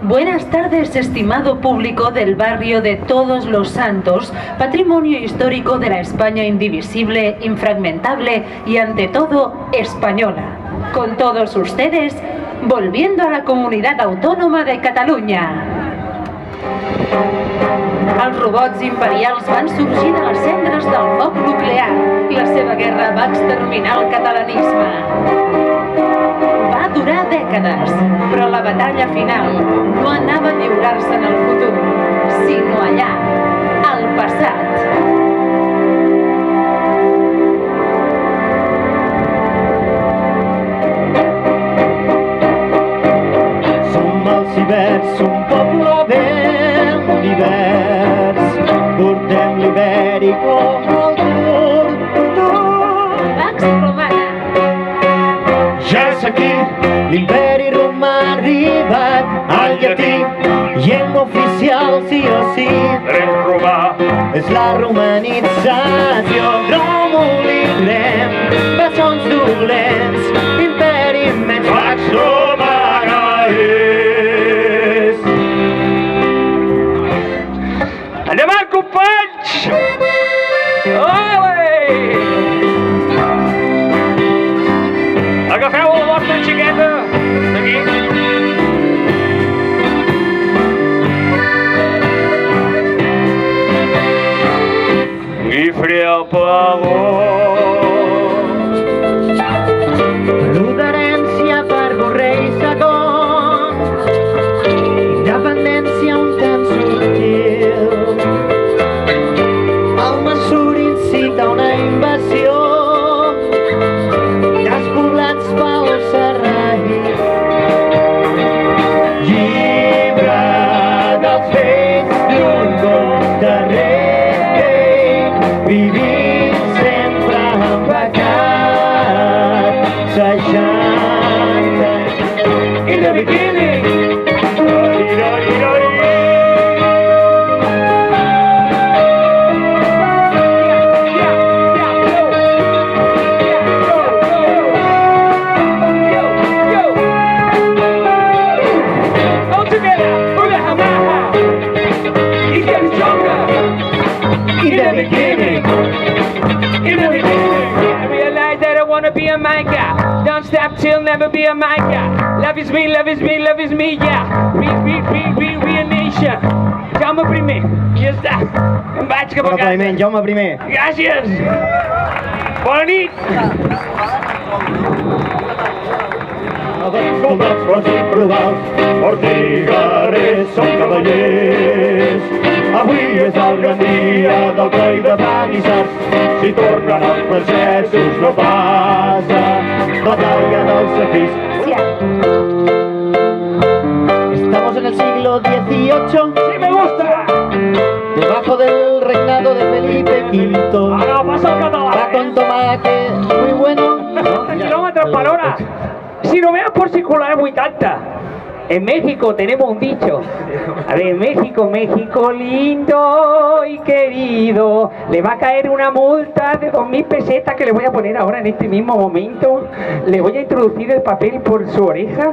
Buenas tardes, estimado público del barrio de Todos los Santos, patrimonio histórico de la España indivisible, infragmentable y ante todo española. Con todos ustedes, volviendo a la comunitat autònoma de Catalunya. Els robots imperials van sorgir de les cendres del foc nuclear i la seva guerra va exterminar el catalanisme. Va durar dècades, però la batalla final no anava a lliurar-se en el futur, sinó allà, al passat. Som els Ibers, un poble ben divers. Portem l'ibèric com el Pax Romana. Ja és aquí, l'imperi romà ha arribat al llatí, llengua oficial sí o sí. Dret romà. És la romanització, Ròmul i Rem, bessons dolents, imperi immens, Pax Romana és. Endavant, companys! Ole! Agafeu la vostra xiqueta d'aquí. Guifré el pavó. L'herència per Borrell II, independència un tant subtil. El Mansur incita una invasió, despoblats pel Serrahí. Llibre dels fets d'un comte rei, vivint sempre en pecat. 60 In the beginning. Be a my guy. Don't stop till never be a my guy. Love is me, love is me, love is me, yeah. We a nation. Jaume I, ja està. Em vaig cap a casa. aplaudiment, Jaume I. Gràcies. Bona nit. Soldats forts i cruels, forts i guerrers, som cavallers. Avui és el gran dia del rei de Panissars. Si tornen els francesos no passa batalla dels safís. Estamos en el siglo XVIII. Sí, me gusta. Debajo del reinado de Felipe V. Ara passa el català. Para con tomate, muy bueno. 90 kilómetros por hora. Si no veas por circular 80. En México tenemos un dicho. A ver, México, México lindo y querido. Le va a caer una multa de 2.000 pesetas que le voy a poner ahora en este mismo momento. Le voy a introducir el papel por su oreja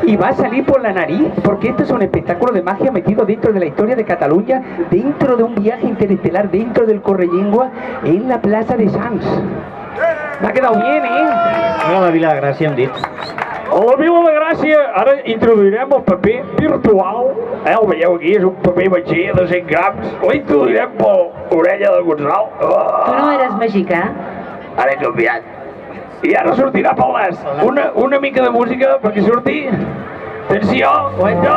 y va a salir por la nariz, porque esto es un espectáculo de magia metido dentro de la historia de Cataluña, dentro de un viaje interestelar, dentro del Correllengua, en la plaça de Sants. Me ha quedado bien, Mira la Vila de Gràcia, hem dit. A la Vila de Gràcia ara introduirem el paper virtual. El veieu aquí, és un paper batxí de 100 grams. L'introduirem per l'orella de Gonçal. Tu no eres mexicà? Ara he canviat. I ara sortirà pel nas. Una mica de música perquè surti. Atenció, guaita.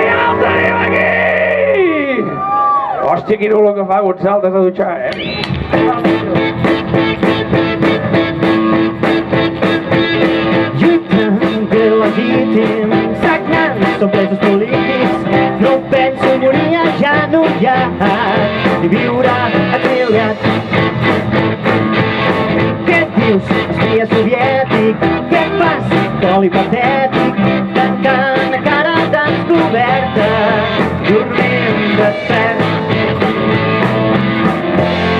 Ja el tenim aquí! Hòstia, quina olor que fa, Gonçal, t'has de dutxar, Legítim, sagnants, són presos polítics. No penso morir agenollat ni viure exiliat. Què et dius, espia soviètic? Què fas, coli patètic? Tancant a cara descoberta, dormint de cert.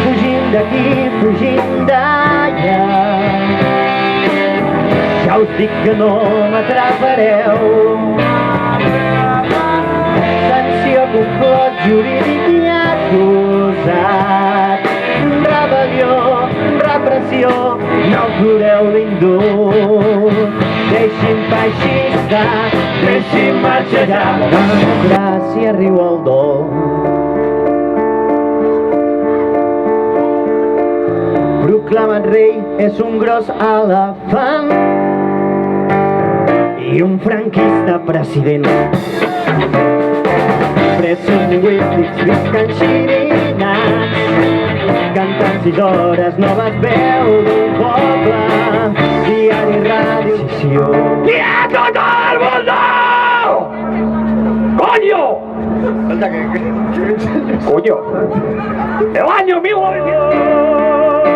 Fugint d'aquí, fugint d'allà. Ja us dic que no m'atrapareu. Sanció, complot jurídic i acusat. Rebel·lió, repressió, no el ploreu l'indult. Deixin feixista, deixin marxejar. La democràcia riu al dol. Proclamat rei és un gros elefant i un franquista president. Presos lingüístics visquen xirinats, cantant 6 hores, noves veus d'un poble, diari, ràdio, sessió. ¡Quieto todo el mundo! ¡Coño! ¡Coño! ¡El año 1900!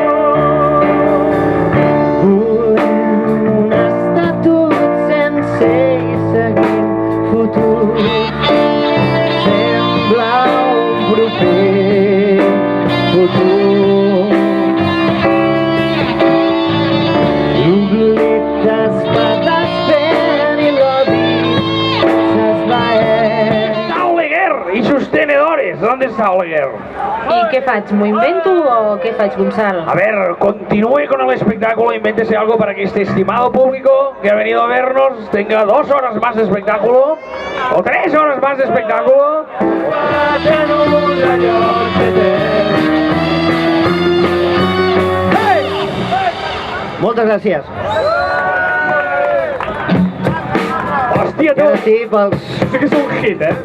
Volem un estatut sense i seguim futur. Sembla un proper futur. L'oblit es va desfent i l'odi s'esvaeix. ¡Está Oleguer y sus tenedores! ¿Dónde está Oleguer? I què faig? M'ho invento o què faig, Gonçal? A ver, continúe con el espectáculo, invéntese algo para que este estimado público que ha venido a vernos tenga 2 horas más de espectáculo o 3 horas más de espectáculo. Moltes gràcies. Hòstia, tu! Ara sí, pels... Sí que és un hit, eh?